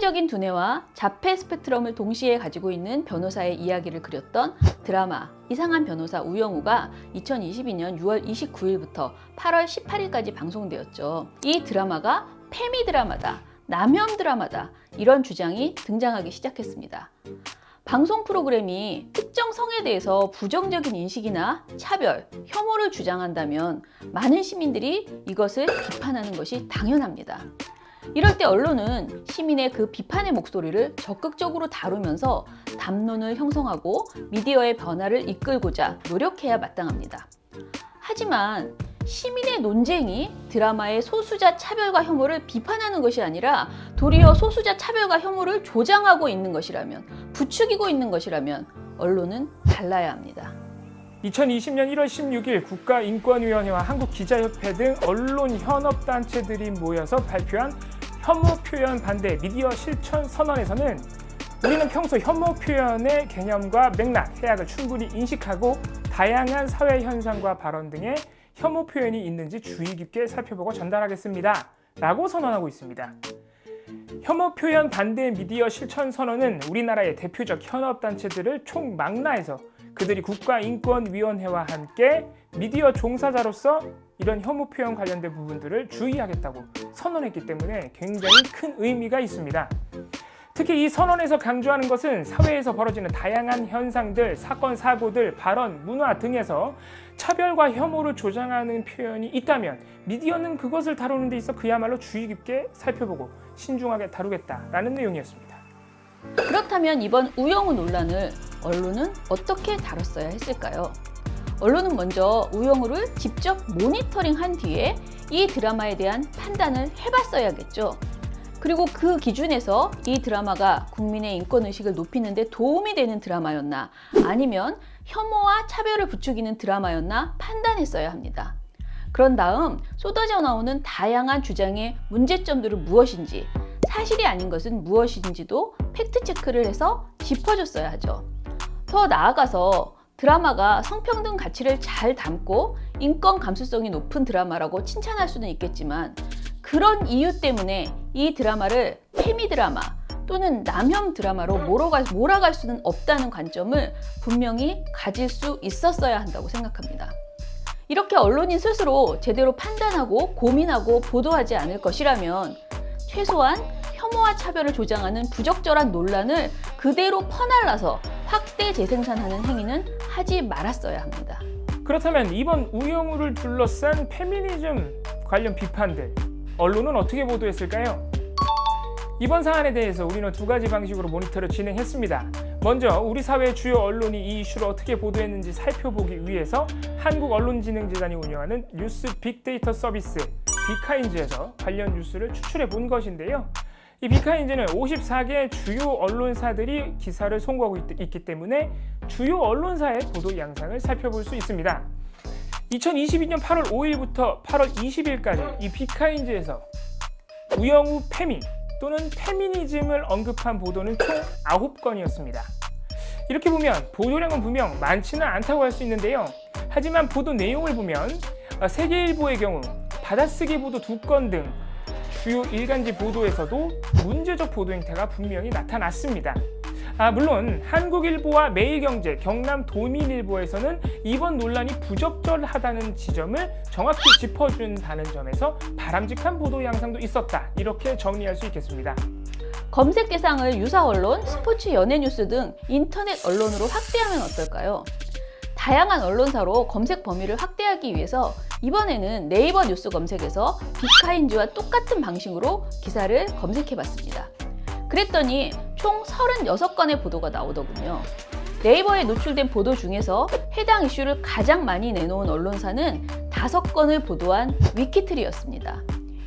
극단적인 두뇌와 자폐 스펙트럼을 동시에 가지고 있는 변호사의 이야기를 그렸던 드라마 이상한 변호사 우영우가 2022년 6월 29일부터 8월 18일까지 방송되었죠. 이 드라마가 페미 드라마다, 남혐 드라마다 이런 주장이 등장하기 시작했습니다. 방송 프로그램이 특정 성에 대해서 부정적인 인식이나 차별, 혐오를 주장한다면 많은 시민들이 이것을 비판하는 것이 당연합니다. 이럴 때 언론은 시민의 그 비판의 목소리를 적극적으로 다루면서 담론을 형성하고 미디어의 변화를 이끌고자 노력해야 마땅합니다. 하지만 시민의 논쟁이 드라마의 소수자 차별과 혐오를 비판하는 것이 아니라 도리어 소수자 차별과 혐오를 조장하고 있는 것이라면, 부추기고 있는 것이라면 언론은 달라야 합니다. 2020년 1월 16일 국가인권위원회와 한국기자협회 등 언론 현업단체들이 모여서 발표한 혐오 표현 반대 미디어 실천 선언에서는 우리는 평소 혐오 표현의 개념과 맥락, 해악을 충분히 인식하고 다양한 사회 현상과 발언 등의 혐오 표현이 있는지 주의 깊게 살펴보고 전달하겠습니다. 라고 선언하고 있습니다. 혐오 표현 반대 미디어 실천 선언은 우리나라의 대표적 현업단체들을 총망라해서 그들이 국가인권위원회와 함께 미디어 종사자로서 이런 혐오 표현 관련된 부분들을 주의하겠다고 선언했기 때문에 굉장히 큰 의미가 있습니다. 특히 이 선언에서 강조하는 것은 사회에서 벌어지는 다양한 현상들, 사건, 사고들, 발언, 문화 등에서 차별과 혐오를 조장하는 표현이 있다면 미디어는 그것을 다루는 데 있어 그야말로 주의 깊게 살펴보고 신중하게 다루겠다라는 내용이었습니다. 그렇다면 이번 우영우 논란을 언론은 어떻게 다뤘어야 했을까요? 언론은 먼저 우영우를 직접 모니터링한 뒤에 이 드라마에 대한 판단을 해봤어야겠죠. 그리고 그 기준에서 이 드라마가 국민의 인권의식을 높이는 데 도움이 되는 드라마였나, 아니면 혐오와 차별을 부추기는 드라마였나 판단했어야 합니다. 그런 다음 쏟아져 나오는 다양한 주장의 문제점들은 무엇인지, 사실이 아닌 것은 무엇인지도 팩트체크를 해서 짚어줬어야 하죠. 더 나아가서 드라마가 성평등 가치를 잘 담고 인권 감수성이 높은 드라마라고 칭찬할 수는 있겠지만, 그런 이유 때문에 이 드라마를 페미 드라마 또는 남혐 드라마로 몰아갈 수는 없다는 관점을 분명히 가질 수 있었어야 한다고 생각합니다. 이렇게 언론인 스스로 제대로 판단하고 고민하고 보도하지 않을 것이라면 최소한 혐오와 차별을 조장하는 부적절한 논란을 그대로 퍼날라서 확대 재생산하는 행위는 하지 말았어야 합니다. 그렇다면 이번 우영우를 둘러싼 페미니즘 관련 비판들, 언론은 어떻게 보도했을까요? 이번 사안에 대해서 우리는 두 가지 방식으로 모니터를 진행했습니다. 먼저 우리 사회의 주요 언론이 이 이슈를 어떻게 보도했는지 살펴보기 위해서 한국언론진흥재단이 운영하는 뉴스 빅데이터 서비스 비카인즈에서 관련 뉴스를 추출해 본 것인데요. 이 비카인즈는 54개 주요 언론사들이 기사를 송고하고 있기 때문에 주요 언론사의 보도 양상을 살펴볼 수 있습니다. 2022년 8월 5일부터 8월 20일까지 이 비카인즈에서 우영우 페미 또는 페미니즘을 언급한 보도는 총 9건이었습니다. 이렇게 보면 보도량은 분명 많지는 않다고 할 수 있는데요. 하지만 보도 내용을 보면 세계일보의 경우 받아쓰기 보도 2건 등 주요 일간지 보도에서도 문제적 보도 행태가 분명히 나타났습니다. 물론 한국일보와 매일경제, 경남도민일보에서는 이번 논란이 부적절하다는 지점을 정확히 짚어준다는 점에서 바람직한 보도 양상도 있었다, 이렇게 정리할 수 있겠습니다. 검색 대상을 유사 언론, 스포츠, 연예 뉴스 등 인터넷 언론으로 확대하면 어떨까요? 다양한 언론사로 검색 범위를 확대하기 위해서 이번에는 네이버 뉴스 검색에서 비카인즈와 똑같은 방식으로 기사를 검색해봤습니다. 그랬더니 총 36건의 보도가 나오더군요. 네이버에 노출된 보도 중에서 해당 이슈를 가장 많이 내놓은 언론사는 5건을 보도한 위키트리였습니다.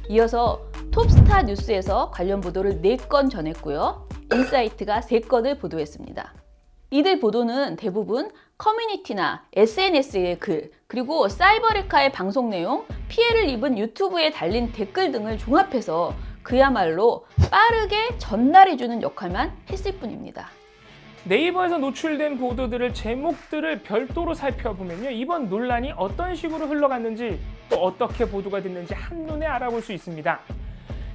이어서 톱스타 뉴스에서 관련 보도를 4건 전했고요. 인사이트가 3건을 보도했습니다. 이들 보도는 대부분 커뮤니티나 SNS의 글, 그리고 사이버레카의 방송 내용, 피해를 입은 유튜브에 달린 댓글 등을 종합해서 그야말로 빠르게 전달해주는 역할만 했을 뿐입니다. 네이버에서 노출된 보도들을 제목들을 별도로 살펴보면요, 이번 논란이 어떤 식으로 흘러갔는지 또 어떻게 보도가 됐는지 한눈에 알아볼 수 있습니다.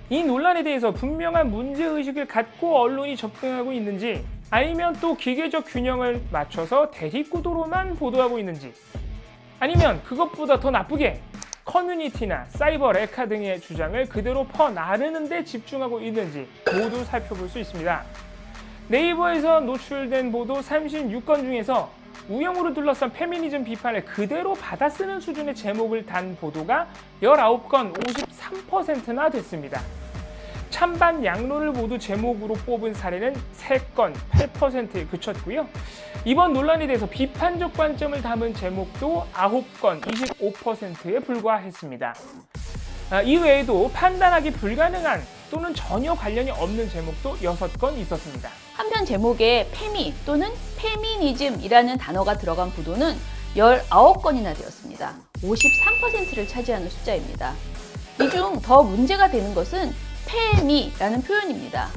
이 논란에 대해서 분명한 문제의식을 갖고 언론이 접근하고 있는지, 아니면 또 기계적 균형을 맞춰서 대립구도로만 보도하고 있는지, 아니면 그것보다 더 나쁘게 커뮤니티나 사이버 레카 등의 주장을 그대로 퍼나르는 데 집중하고 있는지 모두 살펴볼 수 있습니다. 네이버에서 노출된 보도 36건 중에서 우영우를 둘러싼 페미니즘 비판을 그대로 받아쓰는 수준의 제목을 단 보도가 19건 53%나 됐습니다. 찬반 양론을 모두 제목으로 뽑은 사례는 3건 8%에 그쳤고요. 이번 논란에 대해서 비판적 관점을 담은 제목도 9건 25%에 불과했습니다. 이 외에도 판단하기 불가능한 또는 전혀 관련이 없는 제목도 6건 있었습니다. 한편 제목에 페미 또는 페미니즘이라는 단어가 들어간 보도는 19건이나 되었습니다. 53%를 차지하는 숫자입니다. 이 중 더 문제가 되는 것은 페미라는 표현입니다.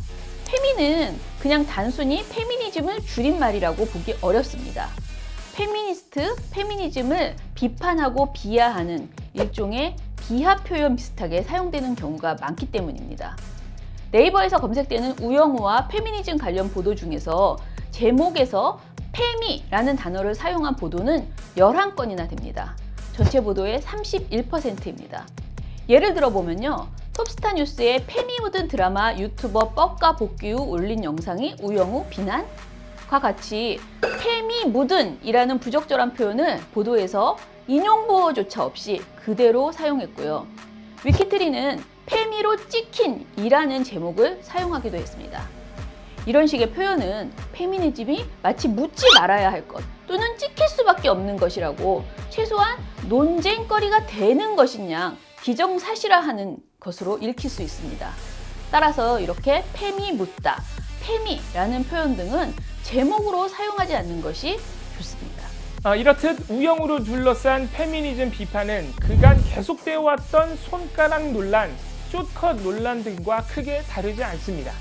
페미는 그냥 단순히 페미니즘을 줄임말이라고 보기 어렵습니다. 페미니스트, 페미니즘을 비판하고 비하하는 일종의 비하 표현 비슷하게 사용되는 경우가 많기 때문입니다. 네이버에서 검색되는 우영우와 페미니즘 관련 보도 중에서 제목에서 페미라는 단어를 사용한 보도는 11건이나 됩니다. 전체 보도의 31%입니다. 예를 들어보면요. 톱스타 뉴스의 페미 묻은 드라마 유튜버 뻑과 복귀 후 올린 영상이 우영우 비난과 같이 페미 묻은 이라는 부적절한 표현을 보도에서 인용보호조차 없이 그대로 사용했고요. 위키트리는 페미로 찍힌 이라는 제목을 사용하기도 했습니다. 이런 식의 표현은 페미니즘이 마치 묻지 말아야 할 것 또는 찍힐 수밖에 없는 것이라고 최소한 논쟁거리가 되는 것이냐 기정사실화하는 것으로 읽힐 수 있습니다. 따라서 이렇게 페미 묻다, 페미라는 표현 등은 제목으로 사용하지 않는 것이 좋습니다. 이렇듯 우영우를 둘러싼 페미니즘 비판은 그간 계속되어 왔던 손가락 논란, 숏컷 논란 등과 크게 다르지 않습니다.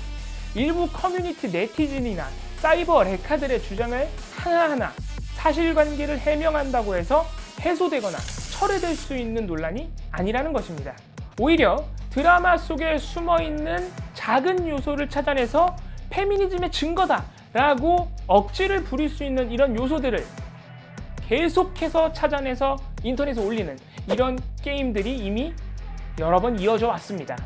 일부 커뮤니티 네티즌이나 사이버 레카들의 주장을 하나하나 사실관계를 해명한다고 해서 해소되거나 철회될 수 있는 논란이 아니라는 것입니다. 오히려 드라마 속에 숨어있는 작은 요소를 찾아내서 페미니즘의 증거다라고 억지를 부릴 수 있는 이런 요소들을 계속해서 찾아내서 인터넷에 올리는 이런 게임들이 이미 여러 번 이어져 왔습니다.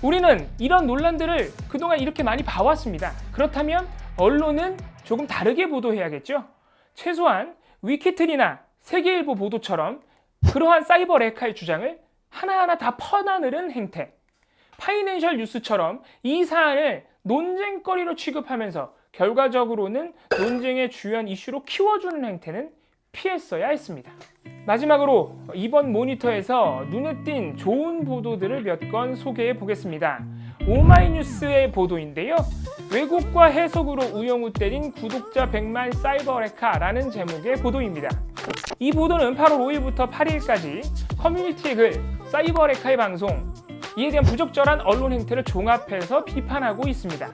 우리는 이런 논란들을 그동안 이렇게 많이 봐왔습니다. 그렇다면 언론은 조금 다르게 보도해야겠죠? 최소한 위키트리나 세계일보 보도처럼 그러한 사이버 레카의 주장을 하나하나 다 퍼나르는 행태, 파이낸셜 뉴스처럼 이 사안을 논쟁거리로 취급하면서 결과적으로는 논쟁의 주요한 이슈로 키워주는 행태는 피했어야 했습니다. 마지막으로 이번 모니터에서 눈에 띈 좋은 보도들을 몇 건 소개해 보겠습니다. 오마이뉴스의 보도인데요. 왜곡과 해석으로 우영우 때린 구독자 100만 사이버 레카라는 제목의 보도입니다. 이 보도는 8월 5일부터 8일까지 커뮤니티의 글, 사이버 레카의 방송, 이에 대한 부적절한 언론 행태를 종합해서 비판하고 있습니다.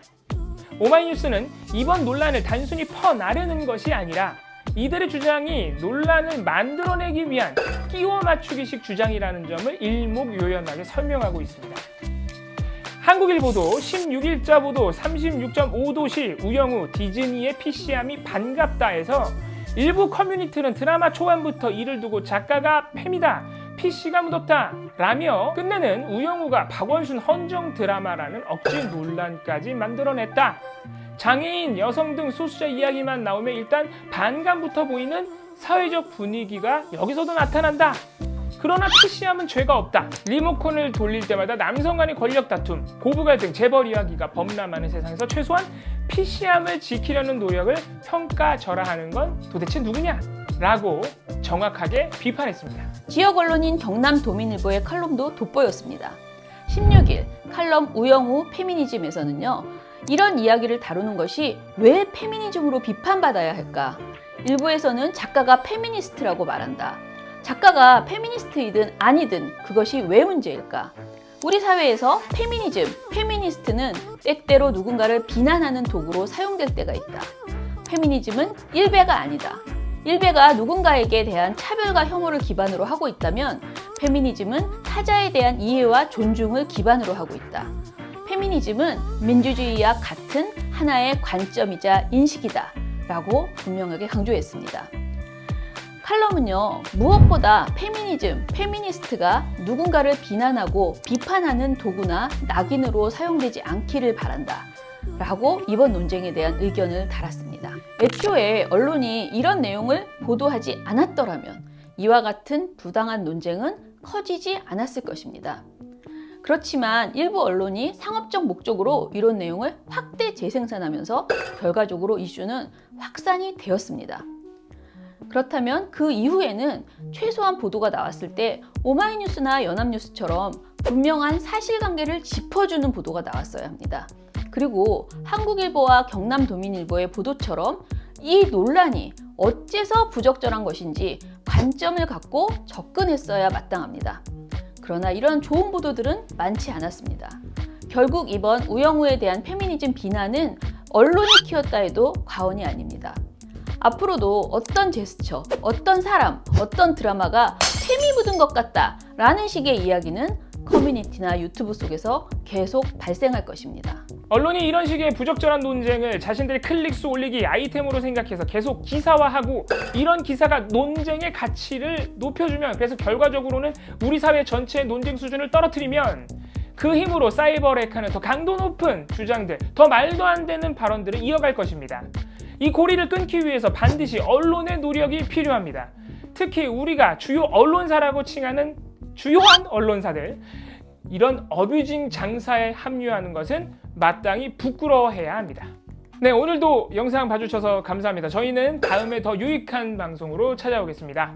오마이뉴스는 이번 논란을 단순히 퍼나르는 것이 아니라 이들의 주장이 논란을 만들어내기 위한 끼워 맞추기식 주장이라는 점을 일목요연하게 설명하고 있습니다. 한국일보도 16일자 보도 36.5도시 우영우 디즈니의 PC함이 반갑다에서 일부 커뮤니티는 드라마 초반부터 이를 두고 작가가 팸이다, PC가 묻었다 라며 끝내는 우영우가 박원순 헌정 드라마라는 억지 논란까지 만들어냈다. 장애인, 여성 등 소수자 이야기만 나오면 일단 반감부터 보이는 사회적 분위기가 여기서도 나타난다. 그러나 PC함은 죄가 없다. 리모컨을 돌릴 때마다 남성 간의 권력 다툼, 고부 갈등, 재벌 이야기가 범람하는 세상에서 최소한 PC함을 지키려는 노력을 평가절하하는 건 도대체 누구냐? 라고 정확하게 비판했습니다. 지역 언론인 경남도민일보의 칼럼도 돋보였습니다. 16일 칼럼 우영우 페미니즘에서는요. 이런 이야기를 다루는 것이 왜 페미니즘으로 비판받아야 할까? 일부에서는 작가가 페미니스트라고 말한다. 작가가 페미니스트이든 아니든 그것이 왜 문제일까? 우리 사회에서 페미니즘, 페미니스트는 때때로 누군가를 비난하는 도구로 사용될 때가 있다. 페미니즘은 일배가 아니다. 일베가 누군가에게 대한 차별과 혐오를 기반으로 하고 있다면 페미니즘은 타자에 대한 이해와 존중을 기반으로 하고 있다. 페미니즘은 민주주의와 같은 하나의 관점이자 인식이다 라고 분명하게 강조했습니다. 칼럼은요, 무엇보다 페미니즘, 페미니스트가 누군가를 비난하고 비판하는 도구나 낙인으로 사용되지 않기를 바란다 라고 이번 논쟁에 대한 의견을 달았습니다. 애초에 언론이 이런 내용을 보도하지 않았더라면 이와 같은 부당한 논쟁은 커지지 않았을 것입니다. 그렇지만 일부 언론이 상업적 목적으로 이런 내용을 확대 재생산하면서 결과적으로 이슈는 확산이 되었습니다. 그렇다면 그 이후에는 최소한 보도가 나왔을 때 오마이뉴스나 연합뉴스처럼 분명한 사실관계를 짚어주는 보도가 나왔어야 합니다. 그리고 한국일보와 경남도민일보의 보도처럼 이 논란이 어째서 부적절한 것인지 관점을 갖고 접근했어야 마땅합니다. 그러나 이런 좋은 보도들은 많지 않았습니다. 결국 이번 우영우에 대한 페미니즘 비난은 언론이 키웠다 해도 과언이 아닙니다. 앞으로도 어떤 제스처, 어떤 사람, 어떤 드라마가 페미 묻은 것 같다 라는 식의 이야기는 커뮤니티나 유튜브 속에서 계속 발생할 것입니다. 언론이 이런 식의 부적절한 논쟁을 자신들의 클릭수 올리기 아이템으로 생각해서 계속 기사화하고 이런 기사가 논쟁의 가치를 높여주면, 그래서 결과적으로는 우리 사회 전체의 논쟁 수준을 떨어뜨리면 그 힘으로 사이버레카는 더 강도 높은 주장들, 더 말도 안 되는 발언들을 이어갈 것입니다. 이 고리를 끊기 위해서 반드시 언론의 노력이 필요합니다. 특히 우리가 주요 언론사라고 칭하는 주요한 언론사들, 이런 어뷰징 장사에 합류하는 것은 마땅히 부끄러워해야 합니다. 네, 오늘도 영상 봐주셔서 감사합니다. 저희는 다음에 더 유익한 방송으로 찾아오겠습니다.